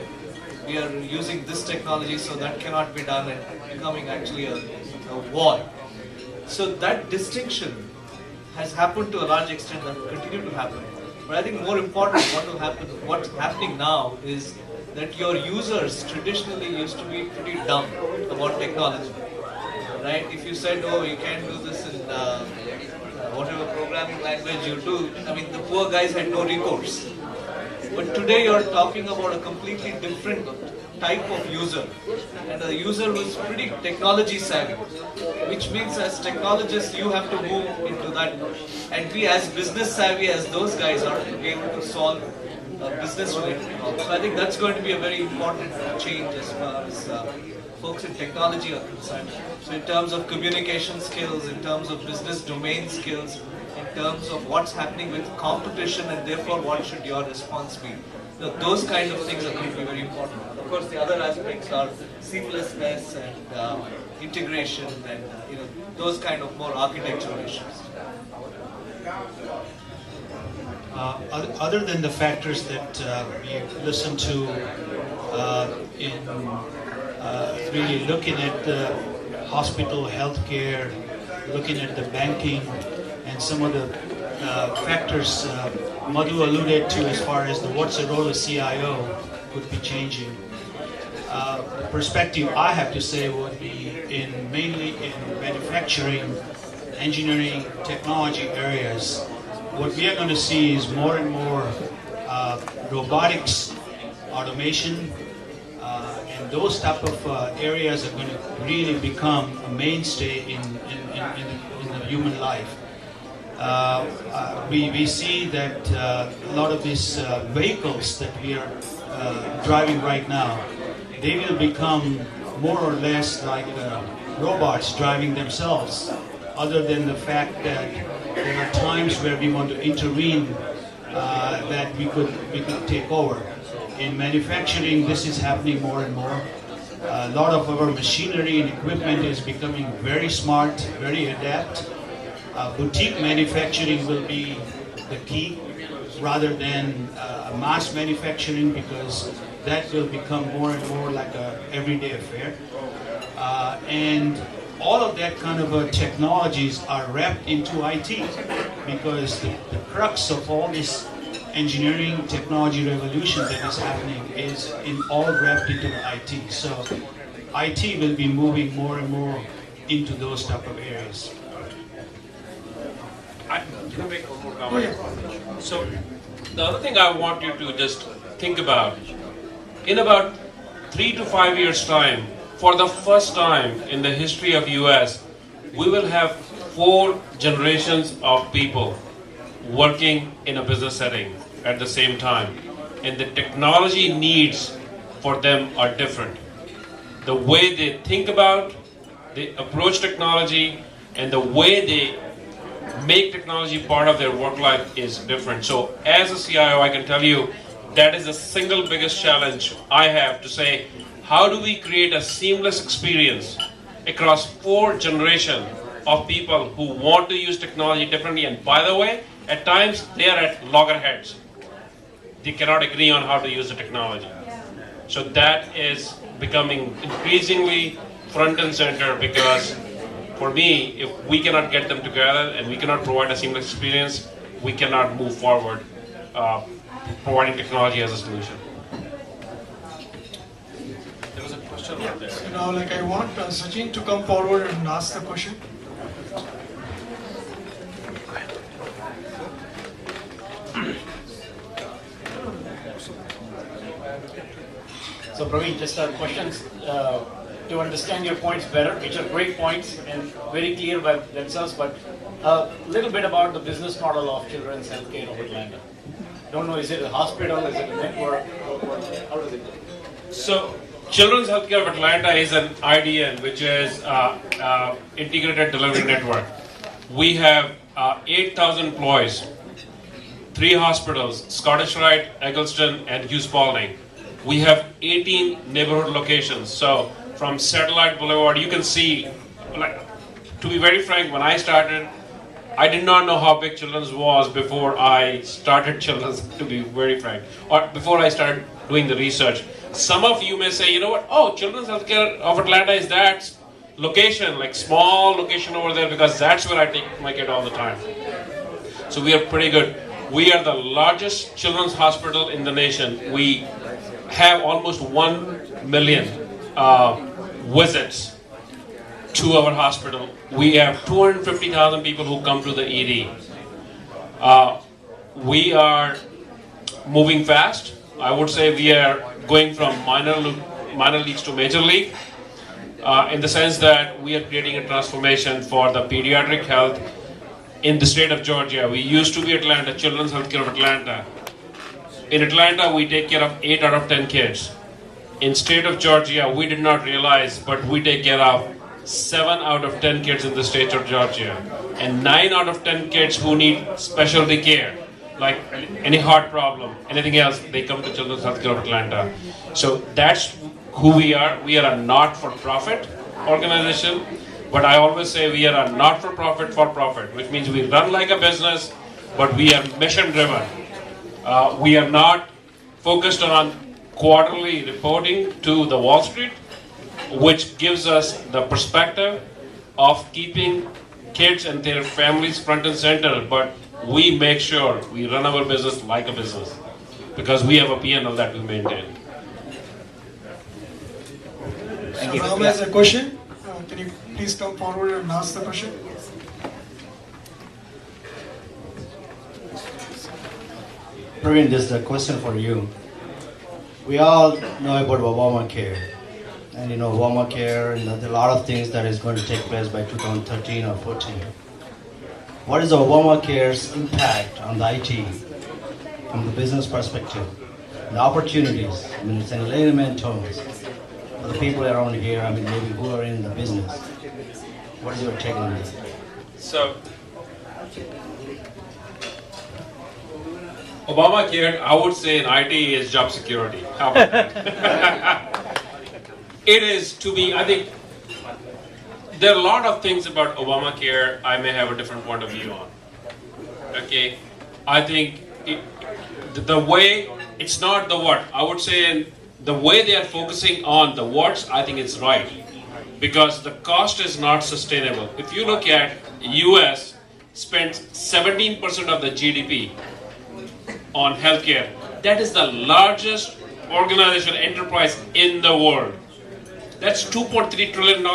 we are using this technology, so that cannot be done, and becoming actually a wall. So that distinction has happened to a large extent and will continue to happen. But I think more important, what's happening now is that your users traditionally used to be pretty dumb about technology, right? If you said, oh, you can't do this in whatever programming language you do, I mean, the poor guys had no recourse. But today you're talking about a completely different type of user, and a user who's pretty technology savvy, which means as technologists you have to move into that and be as business savvy as those guys are to be able to solve business related problems. So I think that's going to be a very important change as far as folks in technology are concerned. So in terms of communication skills, in terms of business domain skills, in terms of what's happening with competition, and therefore what should your response be. So those kind of things are going to be very important. Of course, the other aspects are seamlessness and integration, and those kind of more architectural issues. Other than the factors that we listen to in really looking at the hospital, healthcare, looking at the banking, and some of the factors Madhu alluded to as far as what's the role of CIO could be changing. The perspective I have to say would be mainly in manufacturing, engineering, technology areas. What we are going to see is more and more robotics, automation, and those type of areas are going to really become a mainstay in the human life. We see that a lot of these vehicles that we are driving right now, they will become more or less like robots driving themselves, other than the fact that there are times where we want to intervene that we could take over. In manufacturing, this is happening more and more. A lot of our machinery and equipment is becoming very smart, very adept. Boutique manufacturing will be the key rather than mass manufacturing, because that will become more and more like an everyday affair. And all of that kind of technologies are wrapped into IT, because the crux of all this engineering technology revolution that is happening is all wrapped into IT. So IT will be moving more and more into those type of areas. I can make one more comment. So The other thing I want you to just think about, in about 3 to 5 years' time, for the first time in the history of US, we will have 4 generations of people working in a business setting at the same time. And the technology needs for them are different. The way they think about, they approach technology, and the way they make technology part of their work life is different. So as a CIO, I can tell you that is the single biggest challenge I have to say, how do we create a seamless experience across 4 generations of people who want to use technology differently? And by the way, at times they are at loggerheads. They cannot agree on how to use the technology. So that is becoming increasingly front and center, because for me, if we cannot get them together and we cannot provide a seamless experience, we cannot move forward providing technology as a solution. There was a question right there. So now, I want Sachin to come forward and ask the question. So Praveen, just questions to understand your points better, which are great points and very clear by themselves, but a little bit about the business model of Children's Healthcare of Atlanta. Don't know, is it a hospital, is it a network, how does it go? So Children's Healthcare of Atlanta is an IDN, which is Integrated Delivery Network. We have 8,000 employees, 3 hospitals, Scottish Rite, Eggleston, and Hughes Paulding. We have 18 neighborhood locations. So from Satellite Boulevard, you can see, to be very frank, when I started, I did not know how big Children's was before I started Children's, to be very frank, or before I started doing the research. Some of you may say, you know what, oh, Children's Healthcare of Atlanta is that location, small location over there, because that's where I take my kid all the time. So we are pretty good. We are the largest children's hospital in the nation. We have almost 1 million visits to our hospital. We have 250,000 people who come to the ED. We are moving fast. I would say we are going from minor leagues to major league, in the sense that we are creating a transformation for the pediatric health in the state of Georgia. We used to be Atlanta, Children's Healthcare of Atlanta. In Atlanta, we take care of 8 out of 10 kids. In state of Georgia, we did not realize, but we take care of 7 out of 10 kids in the state of Georgia. And 9 out of 10 kids who need specialty care, like any heart problem, anything else, they come to Children's Healthcare of Atlanta. So that's who we are. We are a not-for-profit organization, but I always say we are a not-for-profit for-profit, which means we run like a business, but we are mission-driven. We are not focused on quarterly reporting to the Wall Street, which gives us the perspective of keeping kids and their families front and center, but we make sure we run our business like a business, because we have a P&L that we maintain. So Ram has a question. Can you please come forward and ask the question? Praveen, this is a question for you. We all know about Obamacare. And Obamacare, and there are a lot of things that is going to take place by 2013 or 14. What is the Obamacare's impact on the IT from the business perspective? The opportunities, it's in layman terms for the people around here, maybe who are in the business. What is your take on this? So, Obamacare, I would say in IT is job security. How about that? It is, to me, I think there are a lot of things about Obamacare I may have a different point of view on. Okay, I think the way, it's not the what. I would say the way they are focusing on the what's, I think it's right. Because the cost is not sustainable. If you look at US spent 17% of the GDP on healthcare. That is the largest organization, enterprise in the world. That's $2.3 trillion.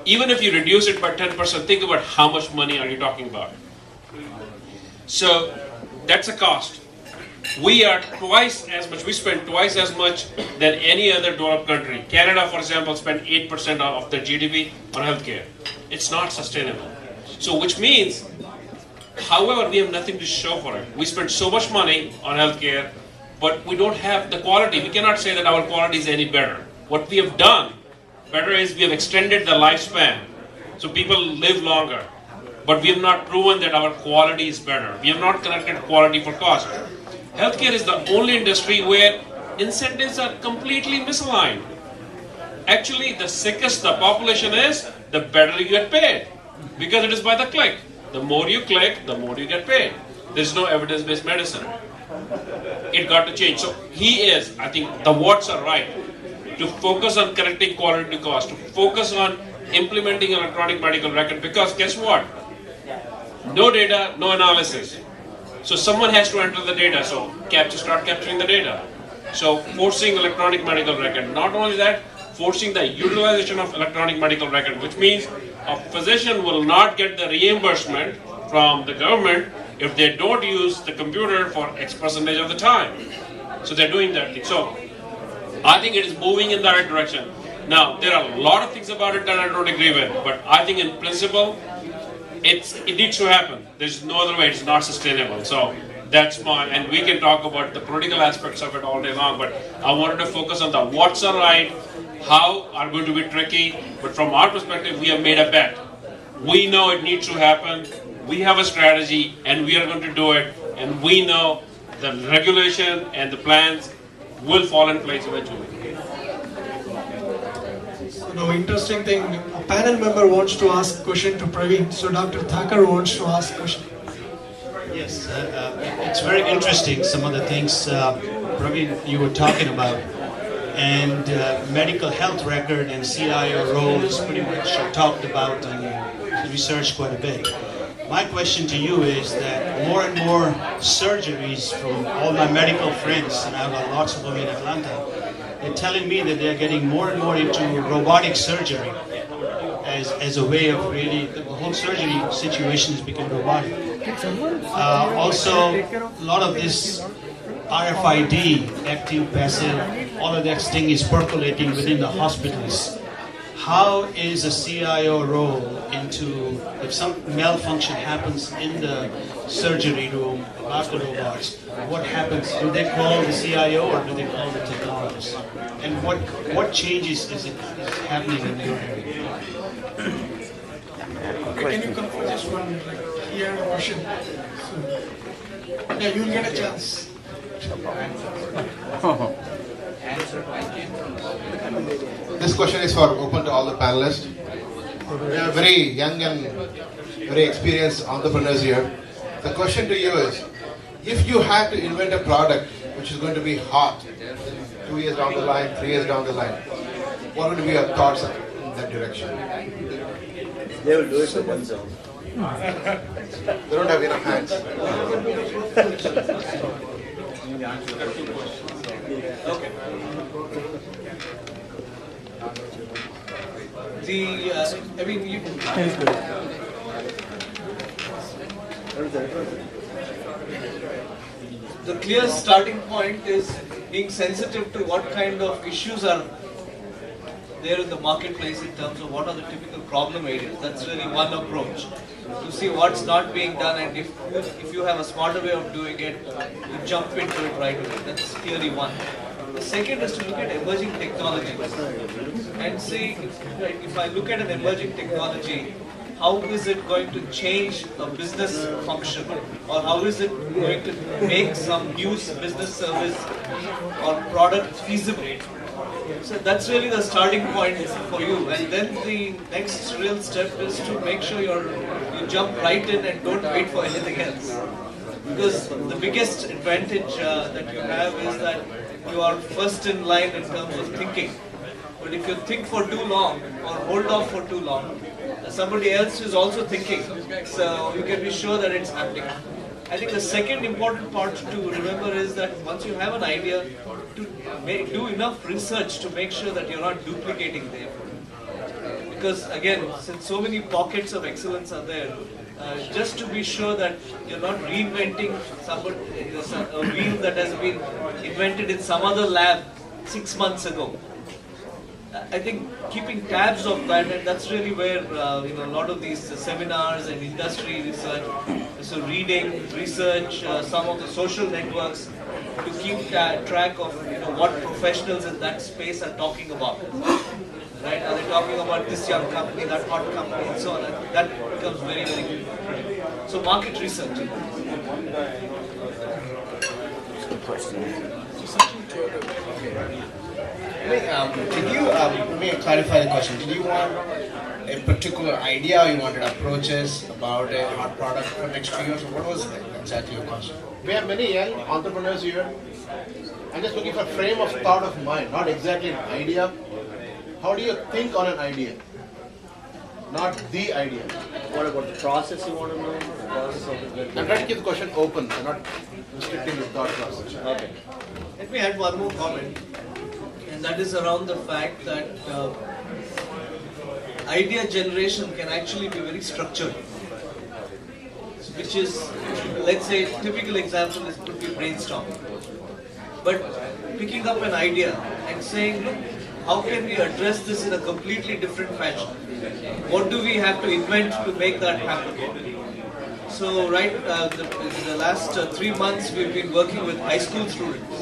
Even if you reduce it by 10%, think about how much money are you talking about. So that's a cost. We are twice as much, we spend twice as much than any other developed country. Canada, for example, spent 8% of their GDP on healthcare. It's not sustainable. So which means, however, we have nothing to show for it. We spend so much money on healthcare, but we don't have the quality. We cannot say that our quality is any better. What we have done better is we have extended the lifespan, so people live longer. But we have not proven that our quality is better. We have not connected quality for cost. Healthcare is the only industry where incentives are completely misaligned. Actually, the sickest the population is, the better you get paid, because it is by the click. The more you click, the more you get paid. There is no evidence-based medicine. It got to change. So I think the words are right, to focus on connecting quality to cost, to focus on implementing electronic medical record, because guess what? No data, no analysis. So someone has to enter the data, so start capturing the data. So forcing electronic medical record. Not only that, forcing the utilization of electronic medical record, which means a physician will not get the reimbursement from the government if they don't use the computer for X percentage of the time. So they're doing that thing. So I think it is moving in the right direction. Now, there are a lot of things about it that I don't agree with, but I think in principle, it needs to happen. There's no other way. It's not sustainable. So that's and we can talk about the political aspects of it all day long, but I wanted to focus on the what's are right, how are going to be tricky, but from our perspective, we have made a bet. We know it needs to happen. We have a strategy, and we are going to do it, and we know the regulation and the plans will fall in place eventually. Now, interesting thing, a panel member wants to ask a question to Praveen, so Dr. Thakker wants to ask a question. Yes, it's very interesting, some of the things, Praveen, you were talking about. And medical health record and CIO role is pretty much talked about and researched quite a bit. My question to you is that more and more surgeries from all my medical friends, and I've got lots of them in Atlanta, they're telling me that they're getting more and more into robotic surgery as a way of really, the whole surgery situation has become robotic. Also, a lot of this RFID, active, passive, all of that thing is percolating within the hospitals. How is a CIO role into, if some malfunction happens in the surgery room about the robots, what happens? Do they call the CIO or do they call the technologist? And what changes is happening in your area? Can you come for just one minute, here a question? So, yeah, you'll get a chance. This question is for open to all the panelists. We are very young and very experienced entrepreneurs here. The question to you is, if you had to invent a product which is going to be hot 2 years down the line, 3 years down the line, what would be your thoughts in that direction? They will do it for themselves. They don't have enough hands. Okay. The clear starting point is being sensitive to what kind of issues are there in the marketplace in terms of what are the typical problem areas. That's really one approach. To see what's not being done, and if you have a smarter way of doing it, you jump into it right away. That's clearly one. The second is to look at emerging technologies and see, if I look at an emerging technology, how is it going to change a business function, or how is it going to make some new business service or product feasible? So that's really the starting point for you, and then the next real step is to make sure you jump right in and don't wait for anything else. Because the biggest advantage that you have is that you are first in line in terms of thinking. But if you think for too long or hold off for too long, somebody else is also thinking, so you can be sure that it's happening. I think the second important part to remember is that once you have an idea, to do enough research to make sure that you're not duplicating the effort. because again, since so many pockets of excellence are there, just to be sure that you're not reinventing a wheel that has been invented in some other lab 6 months ago. I think keeping tabs of that, and that's really where a lot of these seminars and industry research, so reading, research, some of the social networks, to keep track of what professionals in that space are talking about. Right? Are they talking about this young company, that hot company, and so on? That becomes very, very good. So market research. Good question. Let me clarify the question. Did you want a particular idea, or you wanted approaches about a hot product for next 2 years, or what was exactly your question? We have many young entrepreneurs here. I'm just looking for a frame of thought of mind, not exactly an idea. How do you think on an idea? Not the idea. What about the process you want to know? The process of it? I'm trying to keep the question open, so not restricting the thought process. Okay. Let me add one more comment, and that is around the fact that idea generation can actually be very structured. Which is, let's say, typical example is could be brainstorming. But picking up an idea and saying, look, how can we address this in a completely different fashion? What do we have to invent to make that happen? So, right, the last 3 months we've been working with high school students,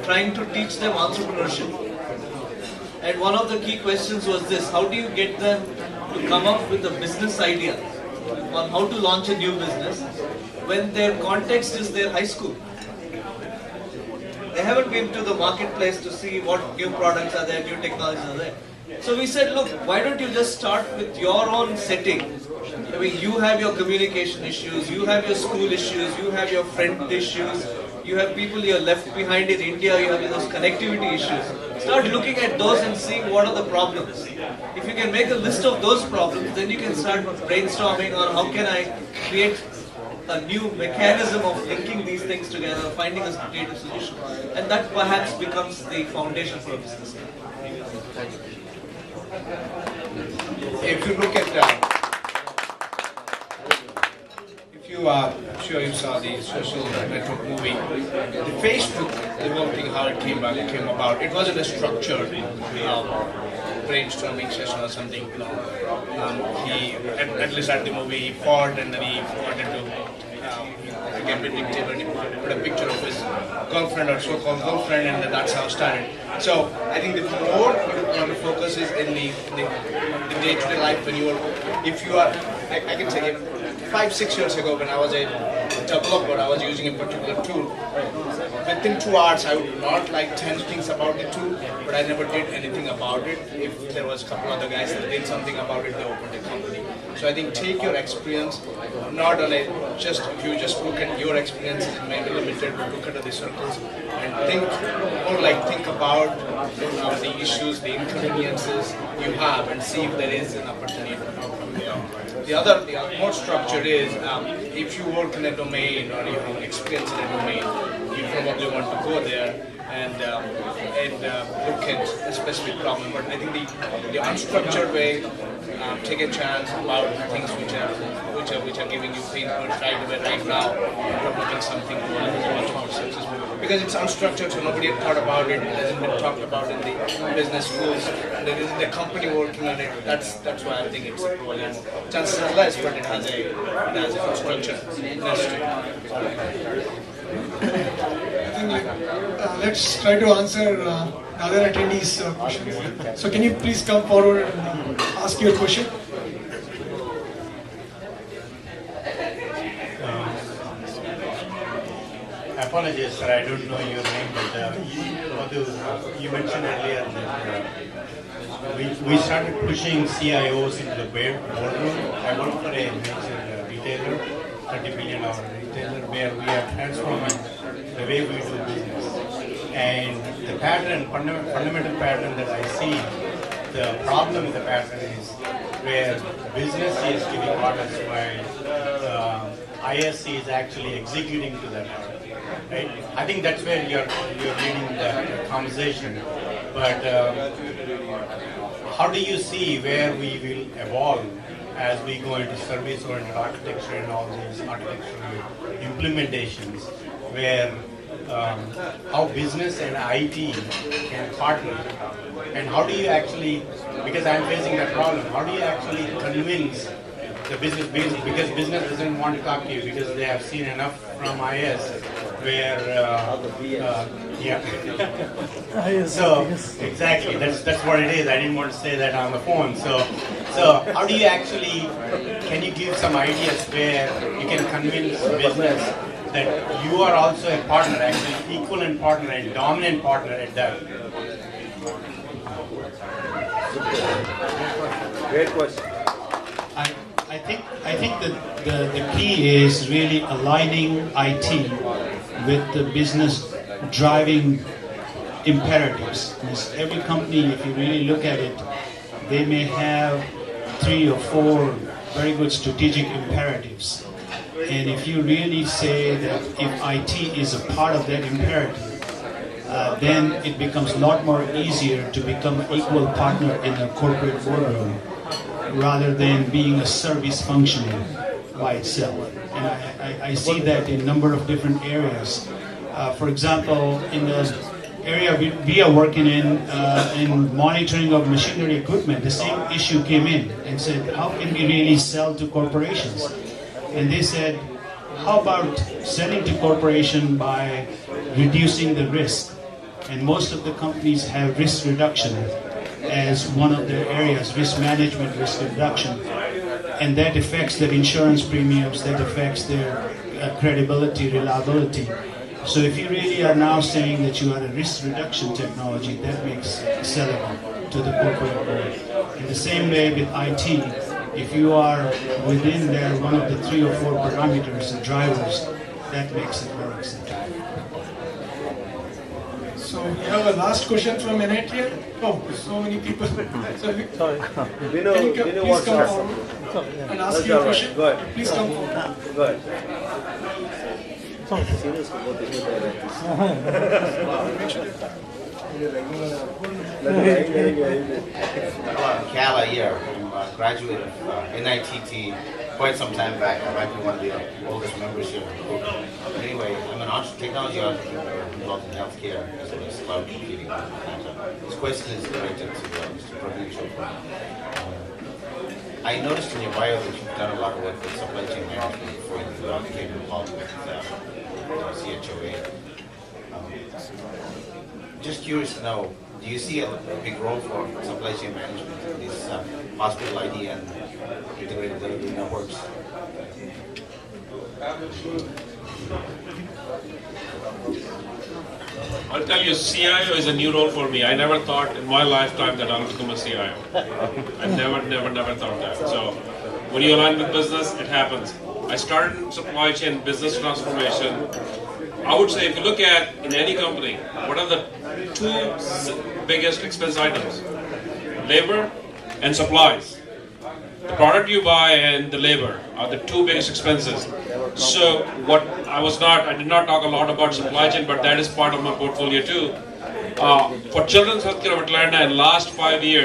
trying to teach them entrepreneurship. And one of the key questions was this: how do you get them to come up with a business idea on how to launch a new business when their context is their high school? They haven't been to the marketplace to see what new products are there, new technologies are there. So we said, look, why don't you just start with your own setting? I mean, you have your communication issues, you have your school issues, you have your friend issues, you have people you're left behind in India, you have those connectivity issues. Start looking at those and seeing what are the problems. If you can make a list of those problems, then you can start brainstorming on how can I create a new mechanism of linking these things together, finding a creative solution. And that perhaps becomes the foundation for a business. If you look at, I'm sure you saw the social network movie, the Facebook, the whole thing, how it came about. It wasn't a structured brainstorming session or something. He, at least at the movie, he fought and then he wanted to get vindictive and he put a picture of his girlfriend or so-called girlfriend, and that's how it started. So I think the more you want to focus is in the day-to-day life when you are, if you are, I can say 5-6 years ago when I was a developer, I was using a particular tool. Within 2 hours, I would not like 10 things about the tool, but I never did anything about it. If there was a couple other guys that did something about it, they opened a company. So I think take your experience, not on a just, if you just look at your experiences, it may be limited, but look at the circles and think, more like think about the issues, the inconveniences you have and see if there is an opportunity to come from there. The more structured is, if you work in a domain or you have experience in a domain, you probably want to go there and look at a specific problem. But I think the unstructured way, take a chance about things which are giving you pain points right now, probably something much more successful. Because it's unstructured, so nobody had thought about it. It hasn't been talked about in the business schools. There isn't a company working on it. That's why I think it's probably more. Chances are less, but it has a structure necessary. Let's try to answer the other attendees' questions. So can you please come forward and ask your question? Apologies, sir, I don't know your name, but you mentioned earlier that we started pushing CIOs into the boardroom. I work for a major retailer, $30 billion retailer, where we are transforming the way we do business. And the pattern, fundamental pattern that I see, the problem with the pattern is where business is giving orders while ISC is actually executing to that order. Right? I think that's where you're leading the conversation. But how do you see where we will evolve as we go into service-oriented architecture and all these architectural implementations, where how business and IT can partner, and how do you actually, because I'm facing that problem, how do you actually convince the business, because business doesn't want to talk to you because they have seen enough from IS where so exactly that's what it is. I didn't want to say that on the phone. So how do you actually, can you give some ideas where you can convince business that you are also a partner, actually equivalent partner and dominant partner at that? Great question. I think that the key is really aligning IT with the business driving imperatives. Because every company, if you really look at it, they may have 3 or 4 very good strategic imperatives. And if you really say that if IT is a part of that imperative, then it becomes a lot more easier to become an equal partner in a corporate boardroom, rather than being a service function by itself. And I see that in a number of different areas. For example, in the area we are working in monitoring of machinery equipment, the same issue came in and said, how can we really sell to corporations? And they said, how about selling to corporation by reducing the risk? And most of the companies have risk reduction as one of their areas, risk management, risk reduction. And that affects their insurance premiums, that affects their credibility, reliability. So if you really are now saying that you are a risk reduction technology, that makes it sellable to the corporate world. In the same way with IT, if you are within there one of the 3 or 4 parameters and drivers, that makes it more acceptable. So we have a last question from NITian. Oh, so many people. So Sorry. We know, please come what's forward and ask your question. Go ahead. Please come forward. Go ahead. Seriously, what is Kala here. I'm a graduate of NITT quite some time back. I might be one of the oldest members here. Anyway, I'm an technology entrepreneur involved in healthcare as well as cloud computing. This question is directed to Mr. Praveen Chopra. I noticed in your bio that you've done a lot of work with supply chain management before you became involved with CHOA. Just curious to know, do you see a big role for supply chain management in these hospital ID and integrated delivery networks? I'll tell you, CIO is a new role for me. I never thought in my lifetime that I'll become a CIO. I never thought that. So when you align with business, it happens. I started in supply chain business transformation. I would say if you look at in any company, what are the 2 biggest expense items? Labor and supplies. The product you buy and the labor are the 2 biggest expenses. So I did not talk a lot about supply chain, but that is part of my portfolio too. For Children's Healthcare of Atlanta in the last 5 years,